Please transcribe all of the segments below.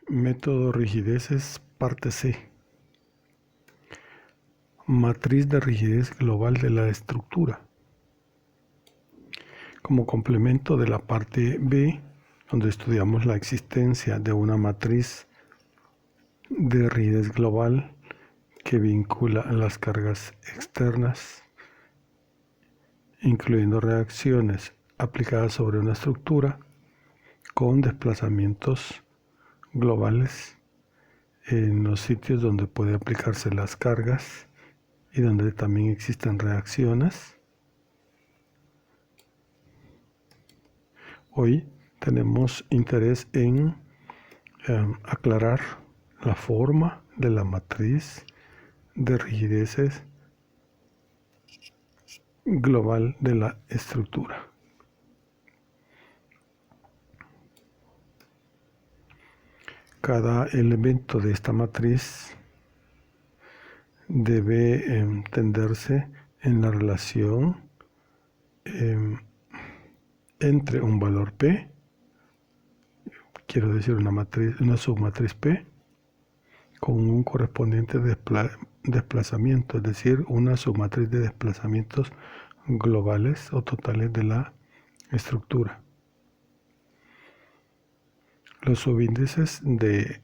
Método rigideces, parte C. Matriz de rigidez global de la estructura. Como complemento de la parte B, donde estudiamos la existencia de una matriz de rigidez global que vincula las cargas externas, incluyendo reacciones aplicadas sobre una estructura con desplazamientos globales en los sitios donde puede aplicarse las cargas y donde también existen reacciones. Hoy tenemos interés en aclarar la forma de la matriz de rigideces global de la estructura. Cada elemento de esta matriz debe entenderse en la relación entre un valor P, quiero decir una submatriz P, con un correspondiente desplazamiento, es decir, una submatriz de desplazamientos globales o totales de la estructura. Los subíndices del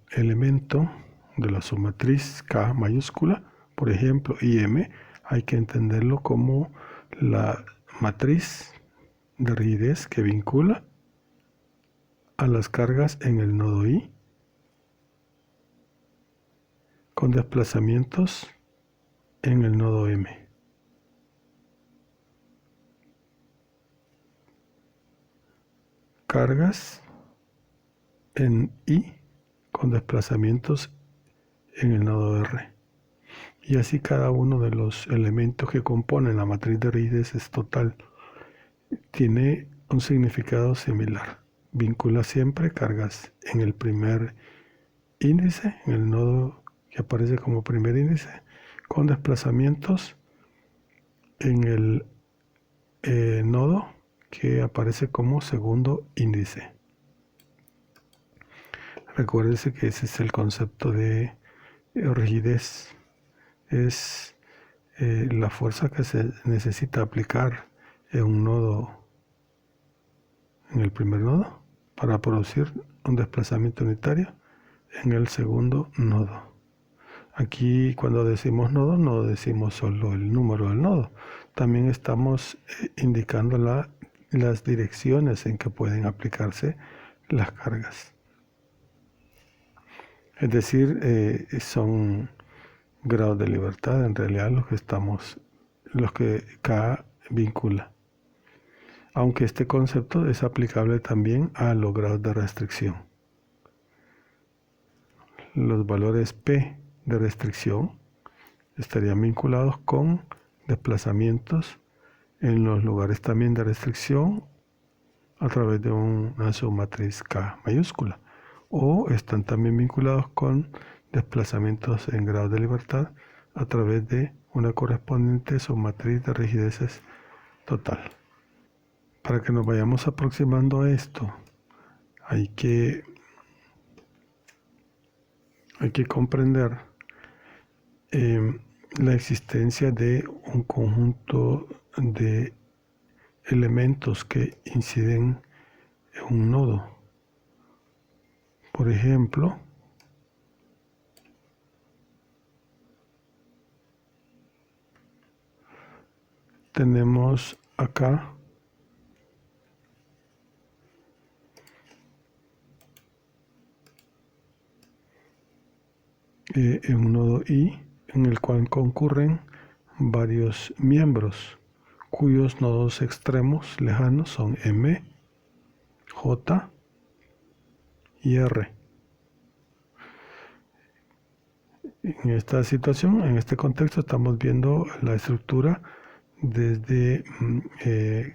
elemento de la submatriz K mayúscula, por ejemplo, IM, hay que entenderlo como la matriz de rigidez que vincula a las cargas en el nodo I con desplazamientos en el nodo M. Cargas en I con desplazamientos en el nodo R. Y así cada uno de los elementos que componen la matriz de rigidez total tiene un significado similar. Vincula siempre cargas en el primer índice, en el nodo que aparece como primer índice, con desplazamientos en el nodo que aparece como segundo índice. Recuérdese que ese es el concepto de rigidez. Es la fuerza que se necesita aplicar en un nodo, en el primer nodo, para producir un desplazamiento unitario en el segundo nodo. Aquí cuando decimos nodo no decimos solo el número del nodo, también estamos indicando las direcciones en que pueden aplicarse las cargas. Es decir, son grados de libertad en realidad los que K vincula. Aunque este concepto es aplicable también a los grados de restricción. Los valores P de restricción estarían vinculados con desplazamientos en los lugares también de restricción a través de una submatriz K mayúscula, o están también vinculados con desplazamientos en grados de libertad a través de una correspondiente submatriz de rigideces total. Para que nos vayamos aproximando a esto, hay que comprender la existencia de un conjunto de elementos que inciden en un nodo. Por ejemplo, tenemos acá un nodo I en el cual concurren varios miembros cuyos nodos extremos lejanos son M, J y R. En esta situación, en este contexto, estamos viendo la estructura desde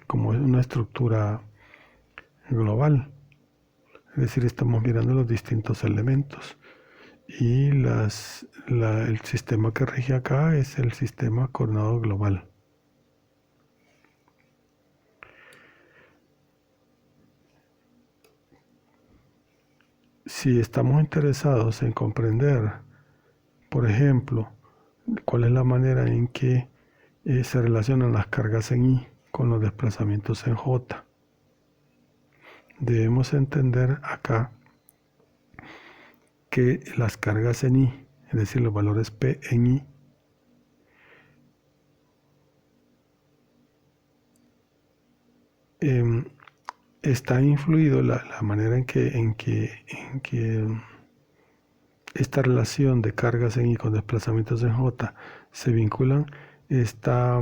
como una estructura global. Es decir, estamos mirando los distintos elementos. Y el sistema que rige acá es el sistema coordinado global. si estamos interesados en comprender, por ejemplo, cuál es la manera en que se relacionan las cargas en I con los desplazamientos en J, debemos entender acá que las cargas en I, es decir, los valores P en I, está influido la manera en que esta relación de cargas en I con desplazamientos en J se vinculan, está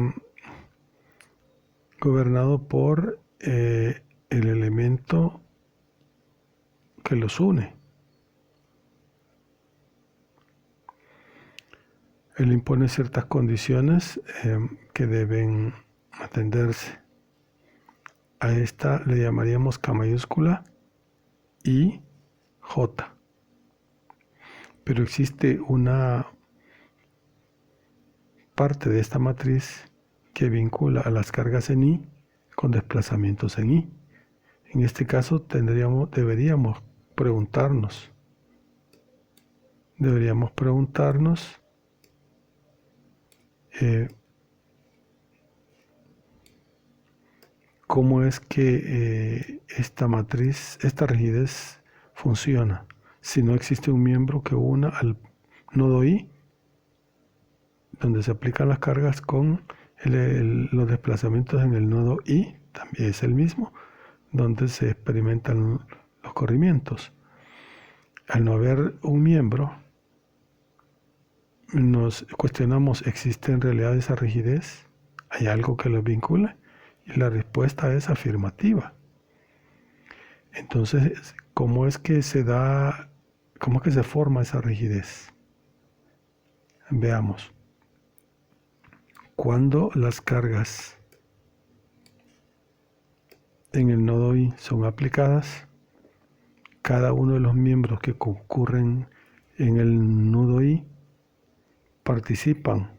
gobernado por el elemento que los une. Él impone ciertas condiciones que deben atenderse. A esta le llamaríamos K mayúscula y J. Pero existe una parte de esta matriz que vincula a las cargas en I con desplazamientos en I. En este caso deberíamos preguntarnos cómo es que esta matriz, esta rigidez funciona si no existe un miembro que una al nodo I, donde se aplican las cargas, con los desplazamientos en el nodo I, también es el mismo, donde se experimentan los corrimientos. Al no haber un miembro, nos cuestionamos, ¿existe en realidad esa rigidez? ¿Hay algo que los vincula? Y la respuesta es afirmativa. Entonces, ¿cómo es que se forma esa rigidez? Veamos. Cuando las cargas en el nodo I son aplicadas, cada uno de los miembros que concurren en el nodo I participan,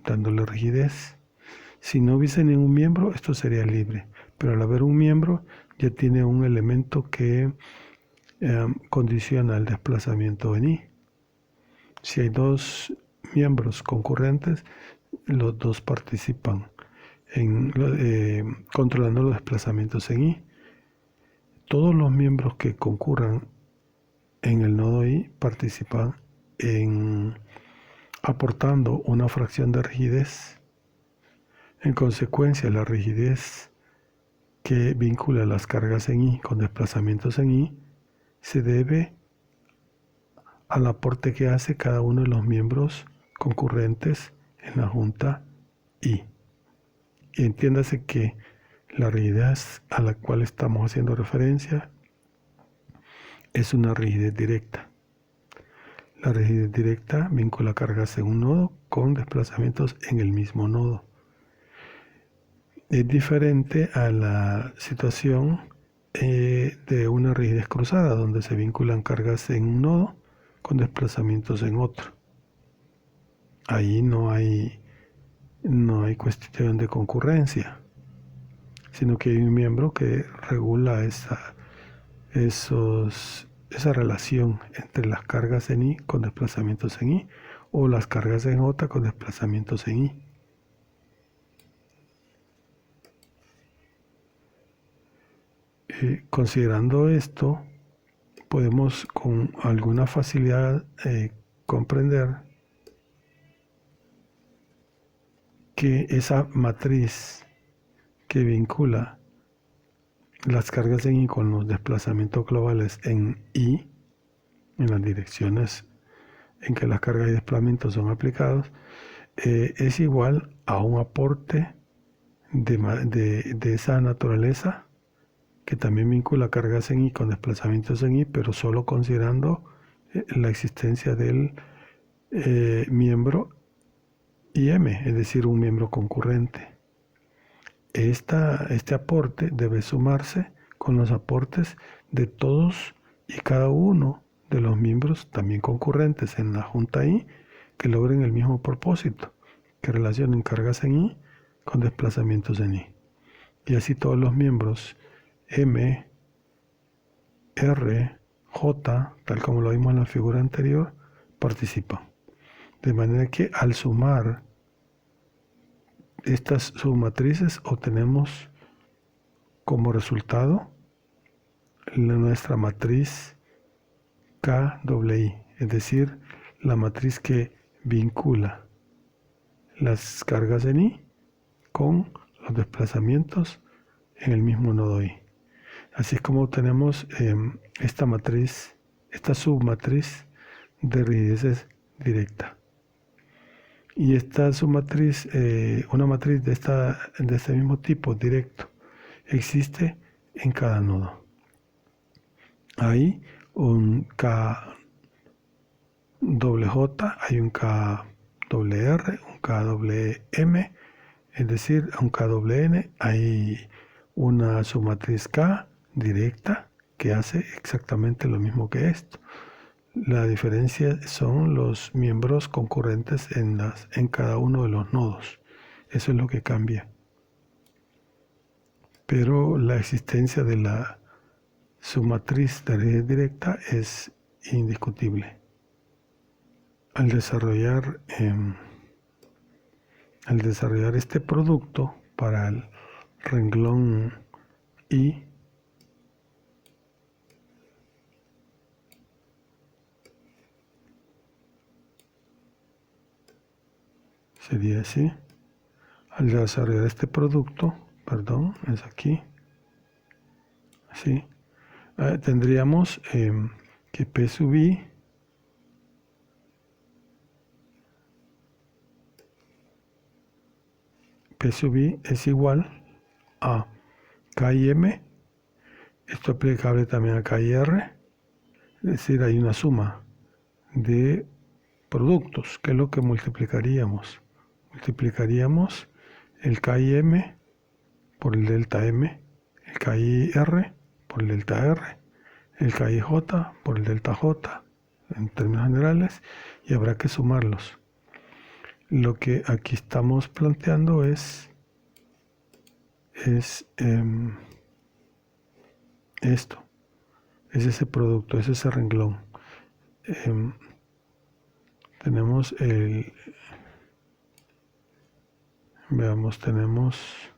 dándole rigidez. Si no hubiese ningún miembro, esto sería libre, pero al haber un miembro ya tiene un elemento que condiciona el desplazamiento en I. Si hay dos miembros concurrentes, los dos participan controlando los desplazamientos en I. Todos los miembros que concurran en el nodo I participan aportando una fracción de rigidez. En consecuencia, la rigidez que vincula las cargas en I con desplazamientos en I se debe al aporte que hace cada uno de los miembros concurrentes en la junta I. Y entiéndase que la rigidez a la cual estamos haciendo referencia es una rigidez directa. La rigidez directa vincula cargas en un nodo con desplazamientos en el mismo nodo. Es diferente a la situación de una rigidez cruzada, donde se vinculan cargas en un nodo con desplazamientos en otro. Ahí no hay cuestión de concurrencia, sino que hay un miembro que regula esa relación entre las cargas en I con desplazamientos en I, o las cargas en J con desplazamientos en I. Considerando esto, podemos con alguna facilidad comprender que esa matriz que vincula las cargas en I con los desplazamientos globales en I, en las direcciones en que las cargas y desplazamientos son aplicados, es igual a un aporte de esa naturaleza que también vincula cargas en I con desplazamientos en I, pero solo considerando la existencia del miembro IM, es decir, un miembro concurrente. Este aporte debe sumarse con los aportes de todos y cada uno de los miembros también concurrentes en la junta I, que logren el mismo propósito, que relacionen cargas en I con desplazamientos en I. Y así todos los miembros M, R, J, tal como lo vimos en la figura anterior, participan. De manera que al sumar estas submatrices obtenemos como resultado nuestra matriz KII, es decir, la matriz que vincula las cargas en I con los desplazamientos en el mismo nodo I. Así es como obtenemos esta matriz, esta submatriz de rigidez directa. Y esta submatriz, una matriz de este mismo tipo, directo, existe en cada nodo. Hay un KWJ, hay un KWR, un KWM, es decir, un KWN, hay una submatriz K directa que hace exactamente lo mismo que esto. La diferencia son los miembros concurrentes en cada uno de los nodos. Eso es lo que cambia. Pero la existencia de la submatriz de rigidez directa es indiscutible. Al desarrollar este producto para el renglón I, sería así. Al desarrollar este producto, perdón, es aquí, así, tendríamos que P sub I es igual a KIM, esto es aplicable también a KIR, es decir, hay una suma de productos, que es lo que multiplicaríamos. Multiplicaríamos el KIM por el delta M, el KIR por el delta R, el KIJ por el delta J, en términos generales, y habrá que sumarlos. Lo que aquí estamos planteando es esto, es ese producto, es ese renglón. Tenemos tenemos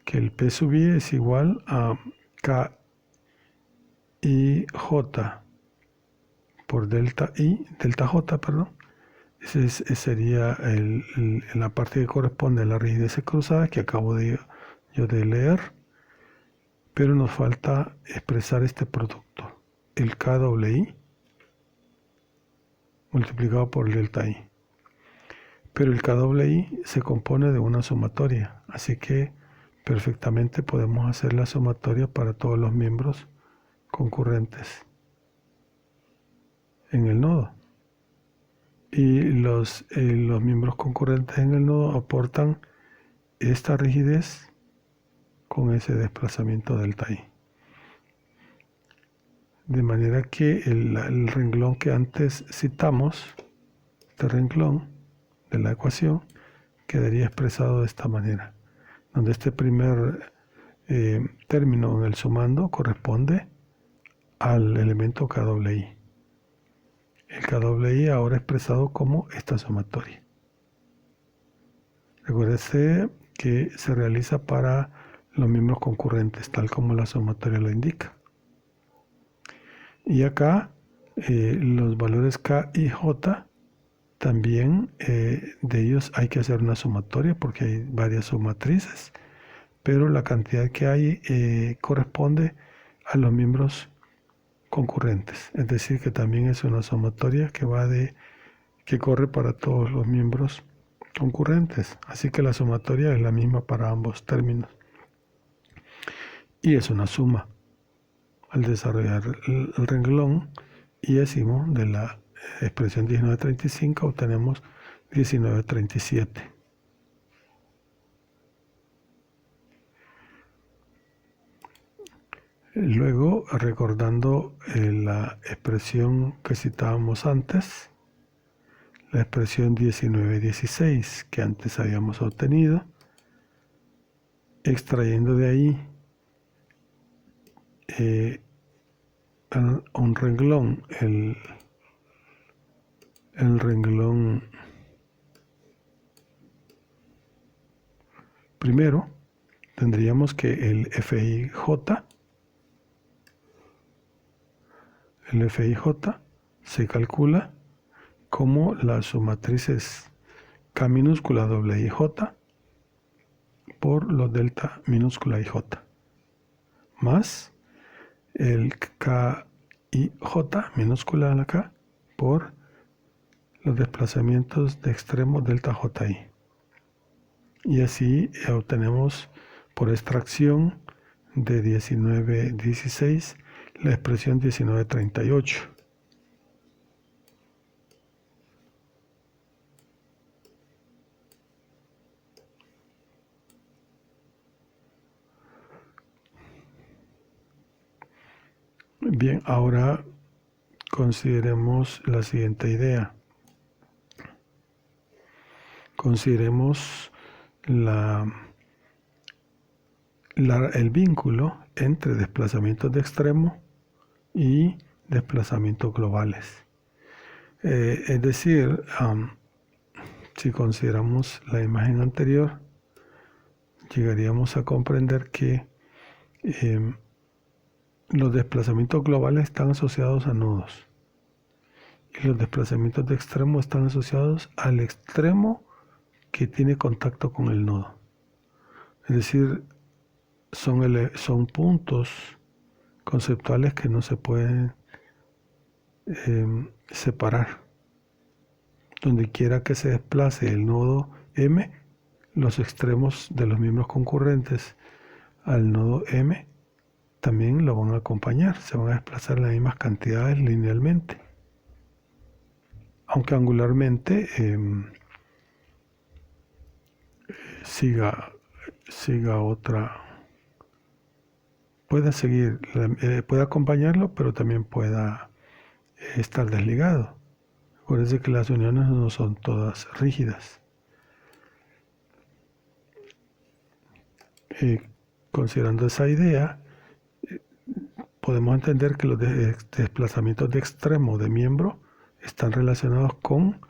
que el P sub I es igual a KIJ por delta J, perdón. Ese sería la parte que corresponde a la rigidez cruzada que acabo yo de leer, pero nos falta expresar este producto, el KWI multiplicado por el delta I. Pero el KWI se compone de una sumatoria, así que perfectamente podemos hacer la sumatoria para todos los miembros concurrentes en el nodo. Y los miembros concurrentes en el nodo aportan esta rigidez con ese desplazamiento delta I. De manera que el renglón que antes citamos, este renglón de la ecuación, quedaría expresado de esta manera, donde este primer término en el sumando corresponde al elemento KWI. El KWI ahora expresado como esta sumatoria. Recuérdese que se realiza para los miembros concurrentes, tal como la sumatoria lo indica. Y acá los valores K y J también de ellos hay que hacer una sumatoria porque hay varias submatrices, pero la cantidad que hay corresponde a los miembros concurrentes, es decir que también es una sumatoria que corre para todos los miembros concurrentes, así que la sumatoria es la misma para ambos términos y es una suma. Al desarrollar el renglón y decimos de la expresión 1935 obtenemos 1937. Luego, recordando la expresión que citábamos antes, la expresión 1916 que antes habíamos obtenido, extrayendo de ahí un renglón, el renglón primero, tendríamos que el FIJ se calcula como las submatrices K minúscula doble IJ por los delta minúscula IJ, más el KIJ minúscula a la K por los desplazamientos de extremo delta JI. Y así obtenemos por extracción de 1916 la expresión 1938. Bien, ahora consideremos la siguiente idea. Consideremos el vínculo entre desplazamientos de extremo y desplazamientos globales. Es decir, si consideramos la imagen anterior, llegaríamos a comprender que los desplazamientos globales están asociados a nodos y los desplazamientos de extremo están asociados al extremo que tiene contacto con el nodo. Es decir, son puntos conceptuales que no se pueden separar. Donde quiera que se desplace el nodo M, los extremos de los miembros concurrentes al nodo M también lo van a acompañar, se van a desplazar las mismas cantidades linealmente. Aunque angularmente siga otra, puede acompañarlo, pero también pueda estar desligado. Acuérdense que las uniones no son todas rígidas. Considerando esa idea, podemos entender que los desplazamientos de extremo de miembro están relacionados con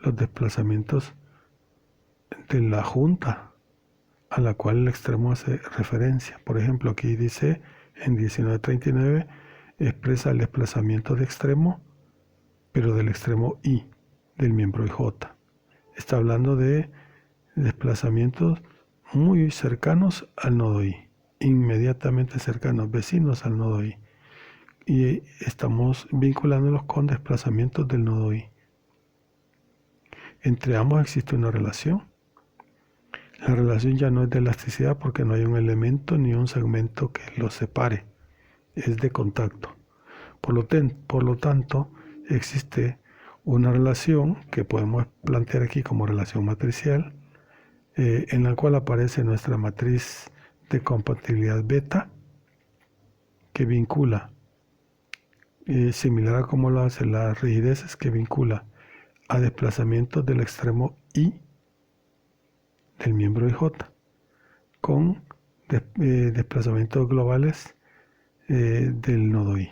los desplazamientos de la junta a la cual el extremo hace referencia. Por ejemplo, aquí dice en 1939 expresa el desplazamiento de extremo, pero del extremo I del miembro IJ. Está hablando de desplazamientos muy cercanos al nodo I, inmediatamente cercanos, vecinos al nodo I. Y estamos vinculándolos con desplazamientos del nodo I. Entre ambos existe una relación. La relación ya no es de elasticidad porque no hay un elemento ni un segmento que los separe, es de contacto. Por lo tanto, existe una relación que podemos plantear aquí como relación matricial, en la cual aparece nuestra matriz de compatibilidad beta, que vincula, similar a como lo hacen las rigideces, que vincula a desplazamientos del extremo I del miembro IJ con desplazamientos globales del nodo I.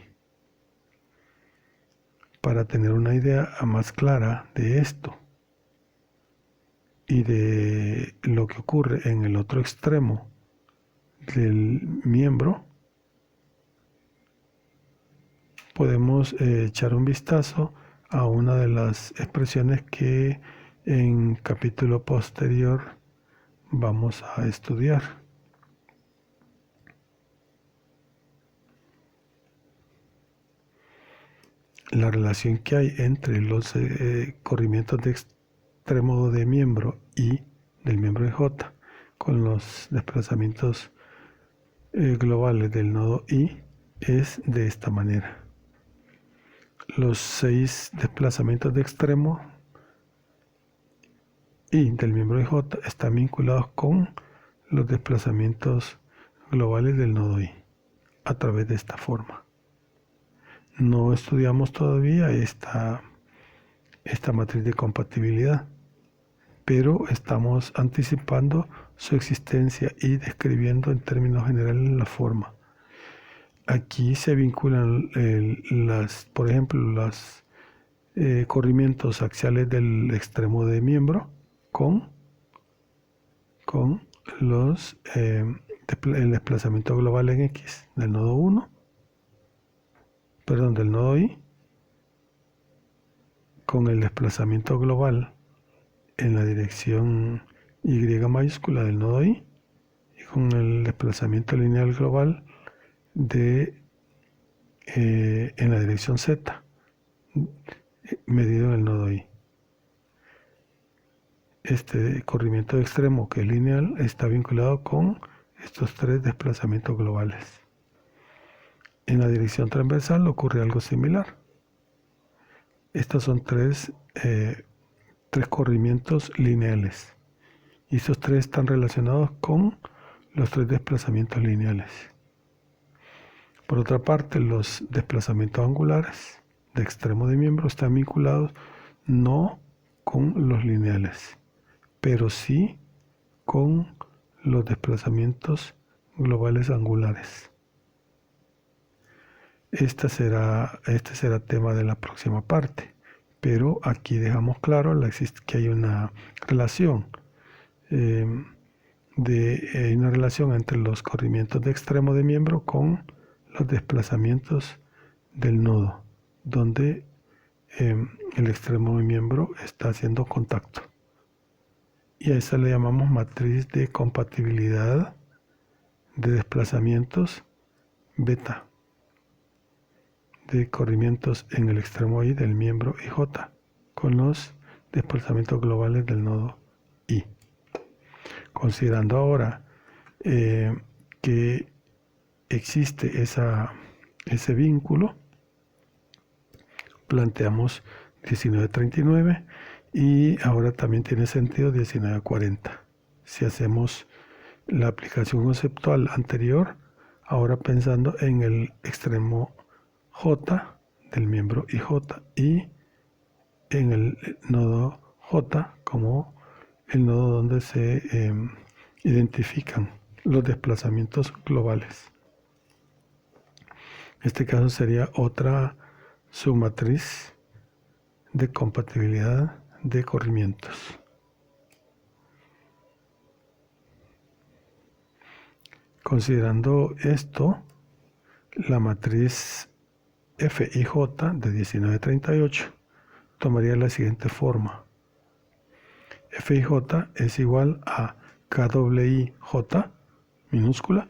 Para tener una idea más clara de esto y de lo que ocurre en el otro extremo del miembro, podemos echar un vistazo a una de las expresiones que en capítulo posterior vamos a estudiar. La relación que hay entre los corrimientos de extremo de miembro I del miembro IJ con los desplazamientos globales del nodo I es de esta manera. Los 6 desplazamientos de extremo I del miembro IJ están vinculados con los desplazamientos globales del nodo I a través de esta forma. No estudiamos todavía esta matriz de compatibilidad, pero estamos anticipando su existencia y describiendo en términos generales la forma. aquí se vinculan por ejemplo, los corrimientos axiales del extremo de miembro con el desplazamiento global en X del nodo 1, del nodo Y, con el desplazamiento global en la dirección Y mayúscula del nodo Y, y con el desplazamiento lineal global en la dirección Z, medido en el nodo Y. Este corrimiento extremo, que es lineal, está vinculado con estos tres desplazamientos globales. En la dirección transversal ocurre algo similar. Estos son tres corrimientos lineales. Y estos tres están relacionados con los tres desplazamientos lineales. Por otra parte, los desplazamientos angulares de extremo de miembro están vinculados no con los lineales, pero sí con los desplazamientos globales angulares. Este será tema de la próxima parte, pero aquí dejamos claro que hay una relación una relación entre los corrimientos de extremo de miembro con los desplazamientos del nodo, donde el extremo de miembro está haciendo contacto. Y a esa le llamamos matriz de compatibilidad de desplazamientos beta, de corrimientos en el extremo Y del miembro IJ, con los desplazamientos globales del nodo Y. Considerando ahora que existe ese vínculo, planteamos 1939 y ahora también tiene sentido 1940. Si hacemos la aplicación conceptual anterior, ahora pensando en el extremo J del miembro IJ y en el nodo J como el nodo donde se identifican los desplazamientos globales. En este caso sería otra submatriz de compatibilidad de corrimientos. Considerando esto, la matriz FIJ de 1938 tomaría la siguiente forma. FIJ es igual a KWIJ minúscula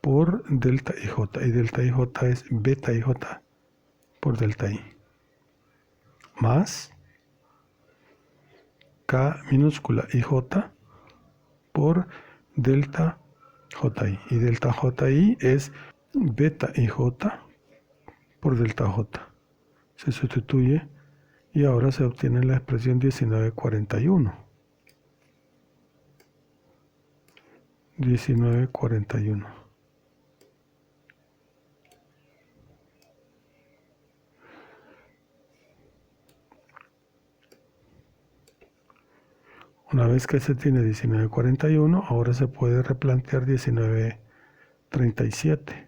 por delta IJ, y delta IJ es beta IJ por delta I, más K minúscula IJ por delta JI, y delta JI es beta IJ por delta J. Se sustituye y ahora se obtiene la expresión 1941. 1941. Una vez que se tiene 1941, ahora se puede replantear 1937.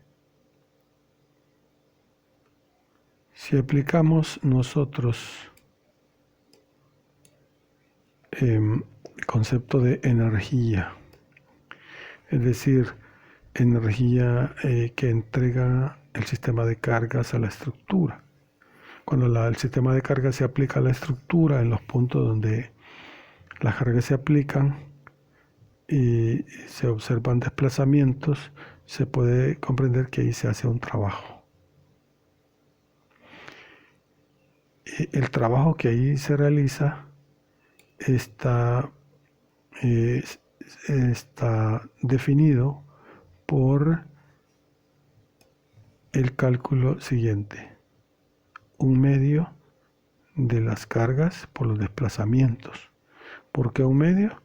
Si aplicamos nosotros el concepto de energía, es decir, energía que entrega el sistema de cargas a la estructura. Cuando el sistema de cargas se aplica a la estructura en los puntos donde las cargas se aplican y se observan desplazamientos, se puede comprender que ahí se hace un trabajo. El trabajo que ahí se realiza está definido por el cálculo siguiente: un medio de las cargas por los desplazamientos. ¿Por qué un medio?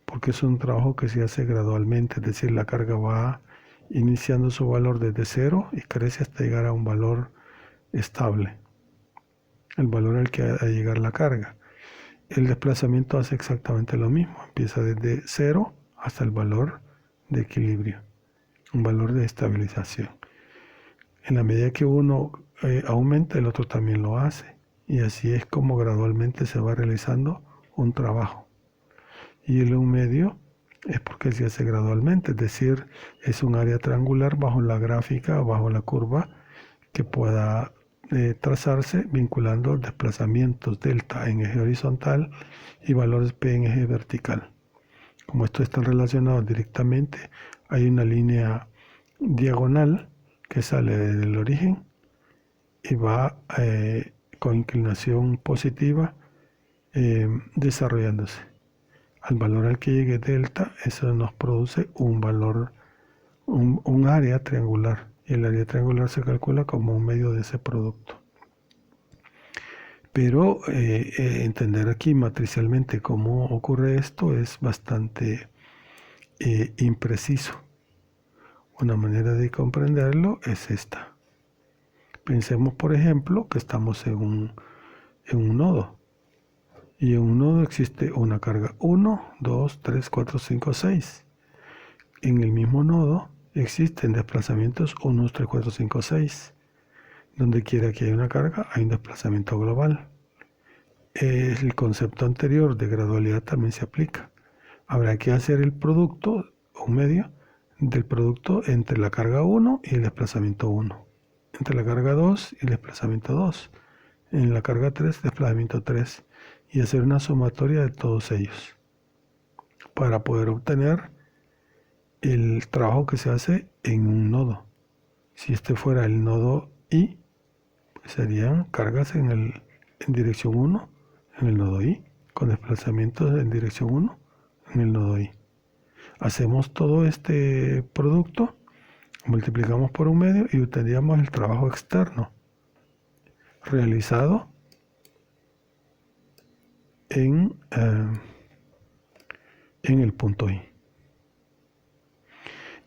Porque es un trabajo que se hace gradualmente, es decir, la carga va iniciando su valor desde cero y crece hasta llegar a un valor estable, el valor al que ha de llegar la carga. El desplazamiento hace exactamente lo mismo, empieza desde cero hasta el valor de equilibrio. un valor de estabilización. En la medida que uno aumenta, el otro también lo hace. Y así es como gradualmente se va realizando un trabajo. Y el 1 medio es porque se hace gradualmente, es decir, es un área triangular bajo la gráfica o bajo la curva que pueda trazarse vinculando desplazamientos delta en eje horizontal y valores p en eje vertical. Como estos están relacionados directamente, hay una línea diagonal que sale desde el origen y va con inclinación positiva desarrollándose. Al valor al que llegue delta, eso nos produce un valor, un área triangular. Y el área triangular se calcula como un medio de ese producto. Pero entender aquí matricialmente cómo ocurre esto es bastante impreciso. Una manera de comprenderlo es esta. Pensemos, por ejemplo, que estamos en un nodo. Y en un nodo existe una carga 1, 2, 3, 4, 5, 6. En el mismo nodo existen desplazamientos 1, 2, 3, 4, 5, 6. Donde quiera que haya una carga, hay un desplazamiento global. El concepto anterior de gradualidad también se aplica. Habrá que hacer el producto, un medio, del producto entre la carga 1 y el desplazamiento 1. Entre la carga 2 y el desplazamiento 2. En la carga 3, desplazamiento 3. Y hacer una sumatoria de todos ellos. Para poder obtener el trabajo que se hace en un nodo. Si este fuera el nodo I, pues serían cargas en dirección 1 en el nodo I, con desplazamientos en dirección 1 en el nodo I. Hacemos todo este producto, multiplicamos por 1 medio y obtendríamos el trabajo externo realizado en el punto I,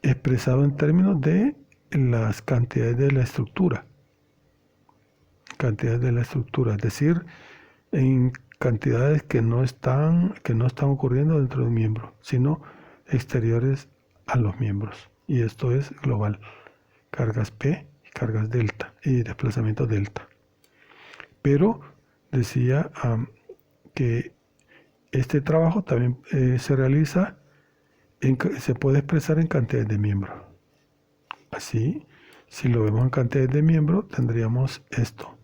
expresado en términos de las cantidades de la estructura. Cantidades de la estructura, es decir, en cantidades que no están ocurriendo dentro de un miembro, sino exteriores a los miembros. Y esto es global. Cargas P y cargas delta y desplazamiento delta. Pero decía que este trabajo también se realiza, se puede expresar en cantidades de miembros. Así, si lo vemos en cantidades de miembros, tendríamos esto.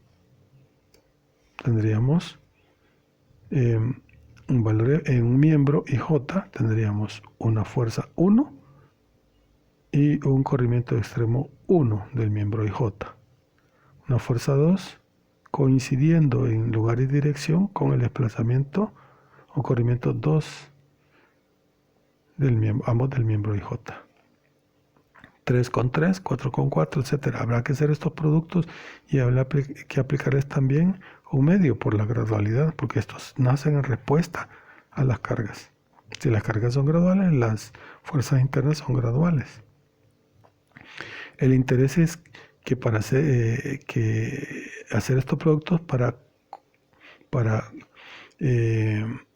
Tendríamos un valor en un miembro y J, tendríamos una fuerza 1 y un corrimiento de extremo 1 del miembro IJ. Una fuerza 2 coincidiendo en lugar y dirección con el desplazamiento o corrimiento 2 ambos del miembro IJ. 3 con 3, 4 con 4, etc. Habrá que hacer estos productos y habrá que aplicarles también un medio por la gradualidad, porque estos nacen en respuesta a las cargas. Si las cargas son graduales, las fuerzas internas son graduales. El interés es que para hacer estos productos para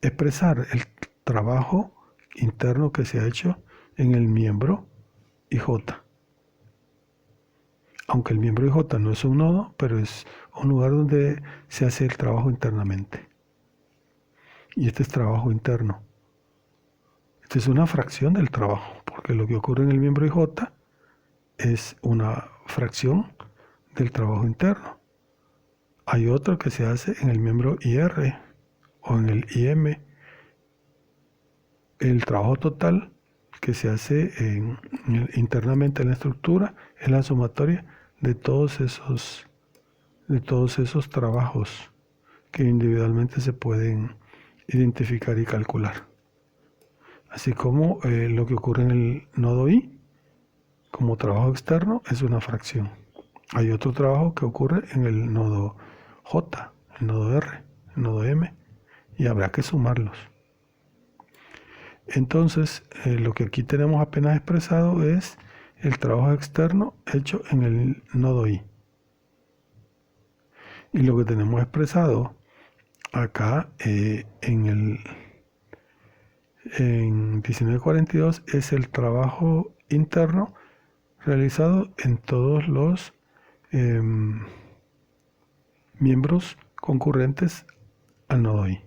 expresar el trabajo interno que se ha hecho en el miembro IJ. Aunque el miembro IJ no es un nodo, pero es un lugar donde se hace el trabajo internamente. Y este es trabajo interno. Esta es una fracción del trabajo, porque lo que ocurre en el miembro IJ es una fracción del trabajo interno. Hay otro que se hace en el miembro IR o en el IM. El trabajo total que se hace internamente en la estructura es la sumatoria de todos esos trabajos que individualmente se pueden identificar y calcular. Así como lo que ocurre en el nodo I, como trabajo externo, es una fracción. Hay otro trabajo que ocurre en el nodo J, el nodo R, el nodo M, y habrá que sumarlos. Entonces, lo que aquí tenemos apenas expresado es el trabajo externo hecho en el nodo I. Y lo que tenemos expresado acá en 1942 es el trabajo interno realizado en todos los miembros concurrentes al nodo I.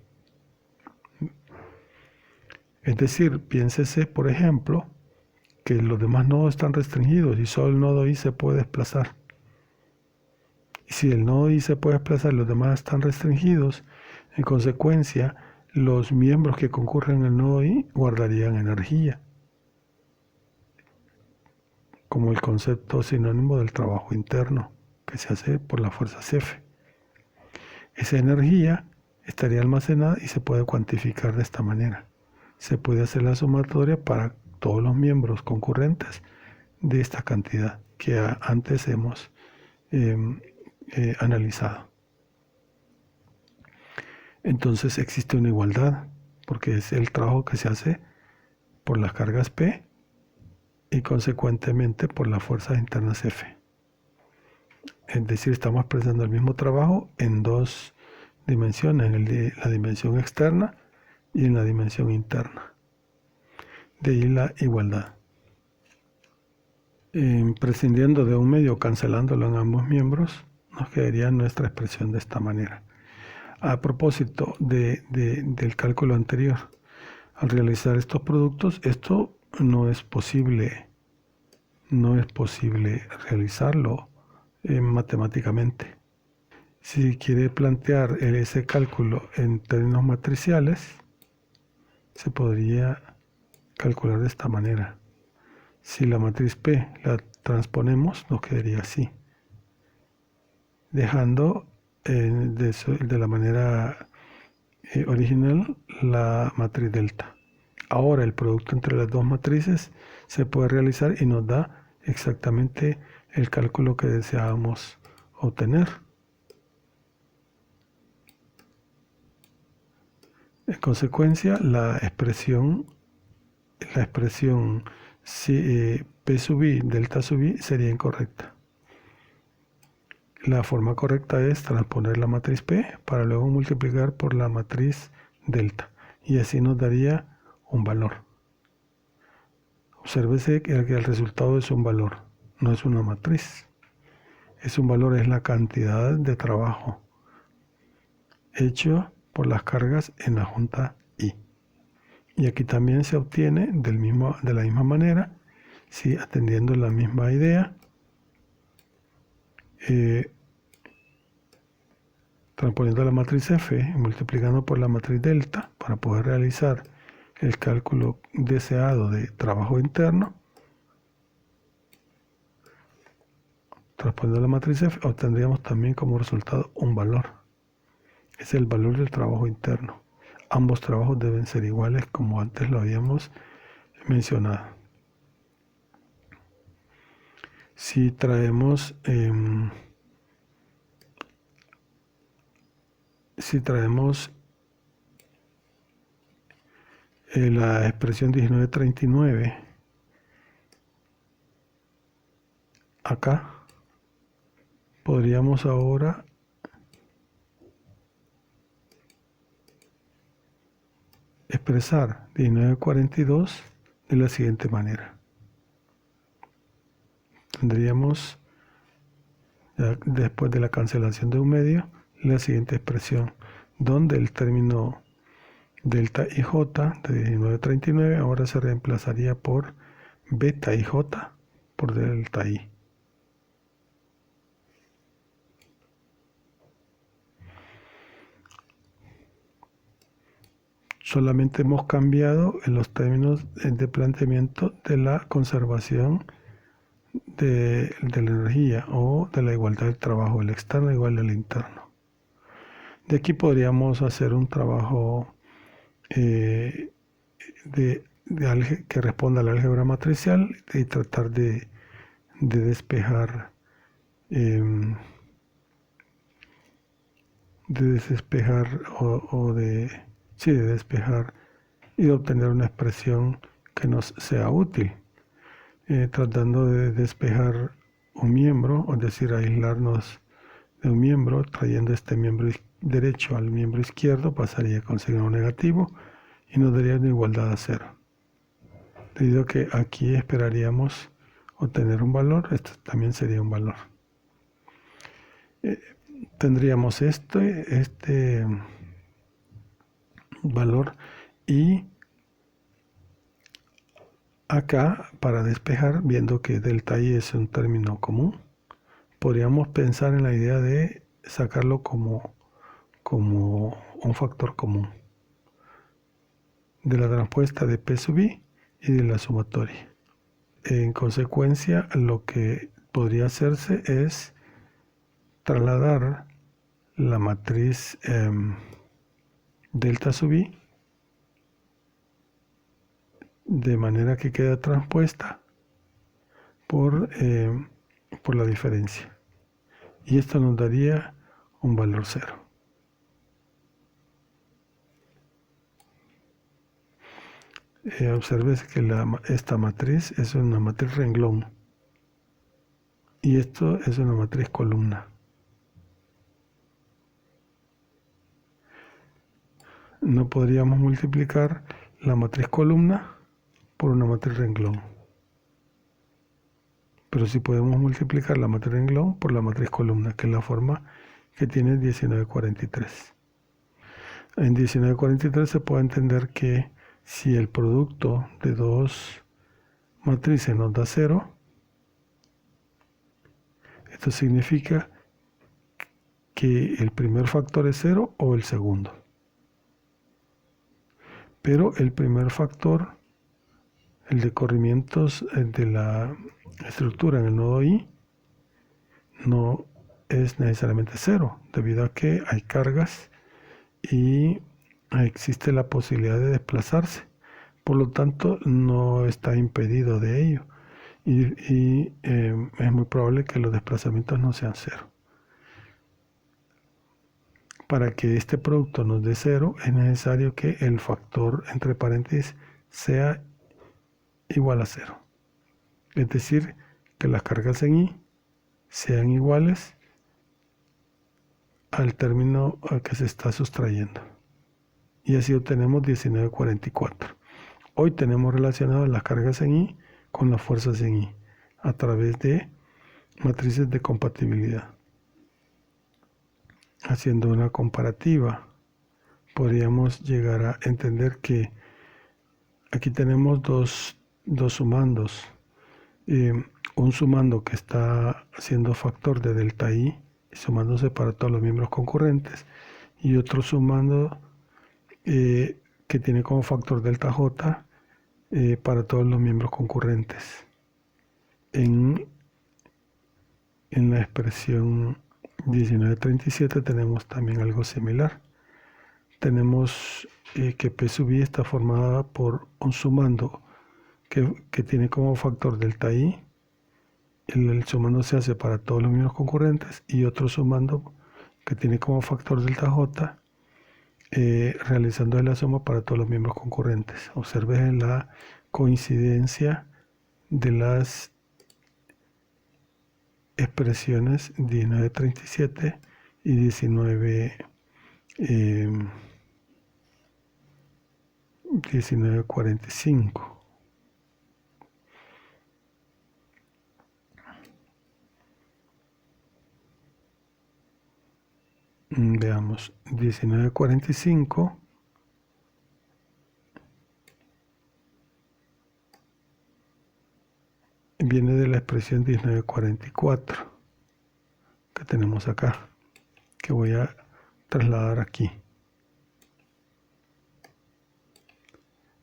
Es decir, piénsese, por ejemplo, que los demás nodos están restringidos y solo el nodo I se puede desplazar. Y si el nodo I se puede desplazar y los demás están restringidos, en consecuencia, los miembros que concurren en el nodo I guardarían energía, como el concepto sinónimo del trabajo interno, que se hace por las fuerzas F. Esa energía estaría almacenada y se puede cuantificar de esta manera. Se puede hacer la sumatoria para todos los miembros concurrentes de esta cantidad que antes hemos analizado. Entonces existe una igualdad, porque es el trabajo que se hace por las cargas P y consecuentemente por las fuerzas internas F. Es decir, estamos expresando el mismo trabajo en dos dimensiones, en la dimensión externa y en la dimensión interna. De ahí la igualdad. Prescindiendo de un medio, cancelándolo en ambos miembros, nos quedaría nuestra expresión de esta manera. A propósito del cálculo anterior, al realizar estos productos, esto no es posible realizarlo matemáticamente. Si quiere plantear ese cálculo en términos matriciales, se podría calcular de esta manera. Si la matriz P la transponemos, nos quedaría así, dejando de la manera original la matriz delta. Ahora el producto entre las dos matrices se puede realizar y nos da exactamente el cálculo que deseábamos obtener. En consecuencia, la expresión P sub i, delta sub i sería incorrecta. La forma correcta es transponer la matriz P para luego multiplicar por la matriz delta y así nos daría un valor. Obsérvese que el resultado es un valor, no es una matriz. Es un valor, es la cantidad de trabajo hecho por las cargas en la junta I. Y aquí también se obtiene de la misma manera, ¿sí? Atendiendo la misma idea, transponiendo la matriz F y multiplicando por la matriz delta para poder realizar el cálculo deseado de trabajo interno. Transponiendo la matriz F obtendríamos también como resultado un valor. Es el valor del trabajo interno. Ambos trabajos deben ser iguales como antes lo habíamos mencionado. Si traemos la expresión 1939 acá, podríamos ahora expresar 1942 de la siguiente manera. Tendríamos, ya después de la cancelación de un medio, la siguiente expresión, donde el término delta IJ de 1939 ahora se reemplazaría por beta IJ por delta I. Solamente hemos cambiado en los términos de planteamiento de la conservación de la energía o de la igualdad del trabajo, el externo igual al interno. De aquí podríamos hacer un trabajo que responda a la álgebra matricial y tratar de despejar de despejar y de obtener una expresión que nos sea útil, tratando de despejar un miembro, es decir, aislarnos de un miembro, trayendo este miembro derecho al miembro izquierdo, pasaría con signo negativo y nos daría una igualdad a cero. Debido a que aquí esperaríamos obtener un valor, esto también sería un valor. Tendríamos este valor, y acá, para despejar, viendo que delta i es un término común, podríamos pensar en la idea de sacarlo como un factor común de la transpuesta de P sub i y de la sumatoria. En consecuencia, lo que podría hacerse es trasladar la matriz delta sub i de manera que queda transpuesta por la diferencia, y esto nos daría un valor 0. Observes que esta matriz es una matriz renglón y esto es una matriz columna. No podríamos multiplicar la matriz columna por una matriz renglón, pero sí podemos multiplicar la matriz renglón por la matriz columna, que es la forma que tiene 1943. En 1943 se puede entender que si el producto de dos matrices nos da 0, esto significa que el primer factor es 0 o el segundo. Pero el primer factor, el de corrimientos de la estructura en el nodo i, no es necesariamente 0, debido a que hay cargas y existe la posibilidad de desplazarse. Por lo tanto, no está impedido de ello. Y es muy probable que los desplazamientos no sean 0. Para que este producto nos dé 0, es necesario que el factor entre paréntesis sea igual a 0. Es decir, que las cargas en i sean iguales al término al que se está sustrayendo. Y así obtenemos 1944. Hoy tenemos relacionadas las cargas en i con las fuerzas en i a través de matrices de compatibilidad. Haciendo una comparativa, podríamos llegar a entender que aquí tenemos dos sumandos. Un sumando que está siendo factor de delta i y sumándose para todos los miembros concurrentes, y otro sumando que tiene como factor delta j para todos los miembros concurrentes. En la expresión 1937 tenemos también algo similar. Tenemos que P sub i está formada por un sumando que tiene como factor delta i. El sumando se hace para todos los miembros concurrentes, y otro sumando que tiene como factor delta j, realizando la suma para todos los miembros concurrentes. Observen la coincidencia de las expresiones 1937 y 1945. Veamos, 1945 viene de la expresión 1944 que tenemos acá, que voy a trasladar aquí.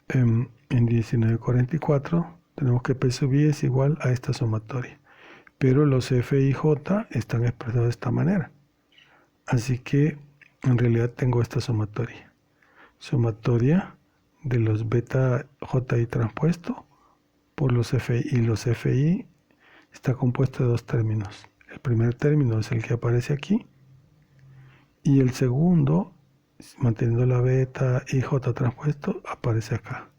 En 1944 tenemos que P sub i es igual a esta sumatoria, pero los F y J están expresados de esta manera. Así que en realidad tengo esta sumatoria. Sumatoria de los beta ji transpuesto por los Fi, y los Fi está compuesto de dos términos. El primer término es el que aparece aquí, y el segundo, manteniendo la beta y j transpuesto, aparece acá.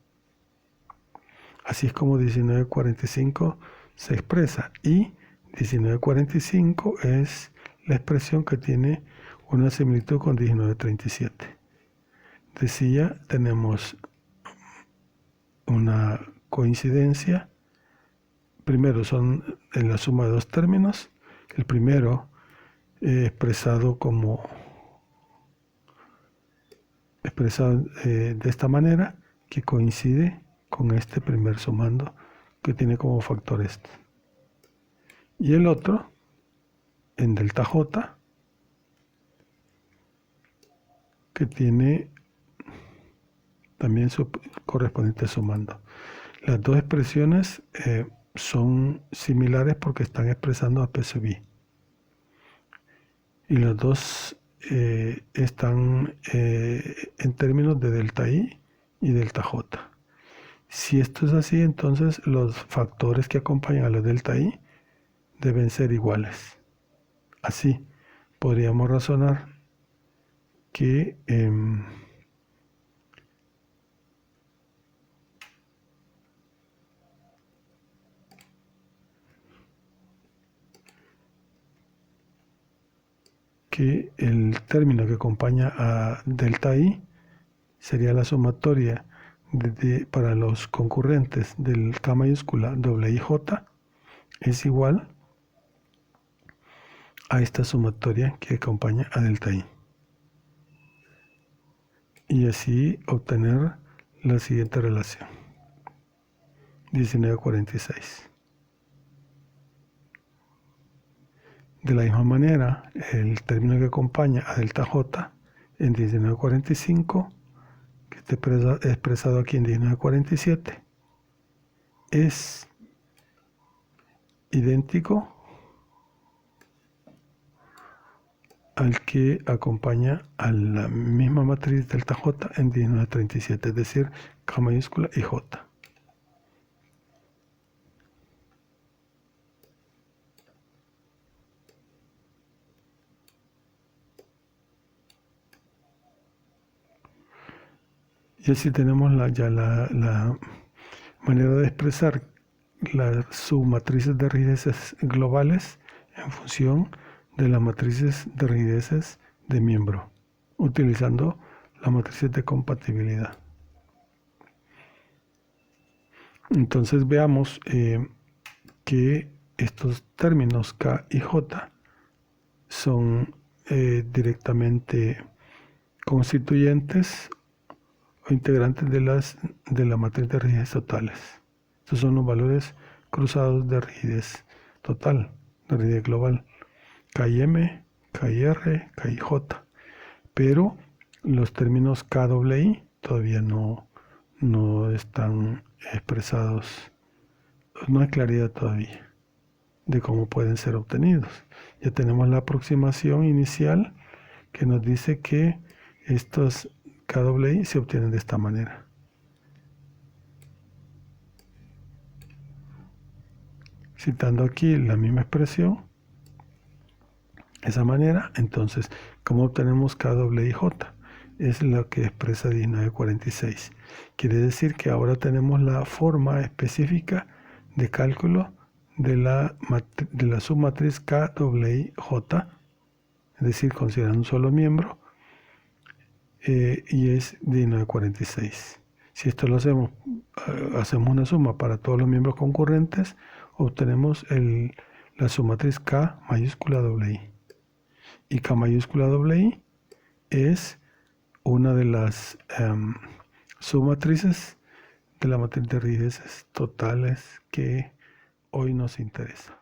Así es como 1945 se expresa, y 1945 es la expresión que tiene una similitud con 1937. Decía, tenemos una coincidencia primero son en la suma de dos términos. El primero expresado de esta manera, que coincide con este primer sumando que tiene como factor este. Y el otro en delta J, que tiene también su correspondiente sumando. Las dos expresiones son similares porque están expresando a P sub I. Y los dos están en términos de delta I y delta J. Si esto es así, entonces los factores que acompañan a los delta I deben ser iguales. Así podríamos razonar que el término que acompaña a delta I sería la sumatoria para los concurrentes del K mayúscula WIJ es igual a esta sumatoria que acompaña a delta I. Y así obtener la siguiente relación. 1946. De la misma manera, el término que acompaña a delta J en 1945, que está expresado aquí en 1947, es idéntico al que acompaña a la misma matriz delta J en 1937, es decir, K mayúscula y J. Y así tenemos la manera de expresar las submatrices de rigideces globales en función de las matrices de rigideces de miembro, utilizando las matrices de compatibilidad. Entonces veamos que estos términos K y J son directamente constituyentes o integrantes de la matriz de rigidez totales. Estos son los valores cruzados de rigidez total, de rigidez global. KIM, KIR, KIJ. Pero los términos KII todavía no están expresados. No hay claridad todavía de cómo pueden ser obtenidos. Ya tenemos la aproximación inicial que nos dice que estos KII se obtienen de esta manera. Citando aquí la misma expresión, esa manera, entonces, ¿cómo obtenemos KIJ? Es lo que expresa 1946. Quiere decir que ahora tenemos la forma específica de cálculo de la submatriz KIJ, es decir, considerando un solo miembro, y es 1946. Si esto lo hacemos una suma para todos los miembros concurrentes, obtenemos la submatriz K mayúscula WI. Y K mayúscula WI es una de las submatrices de la matriz de rigideces totales que hoy nos interesa.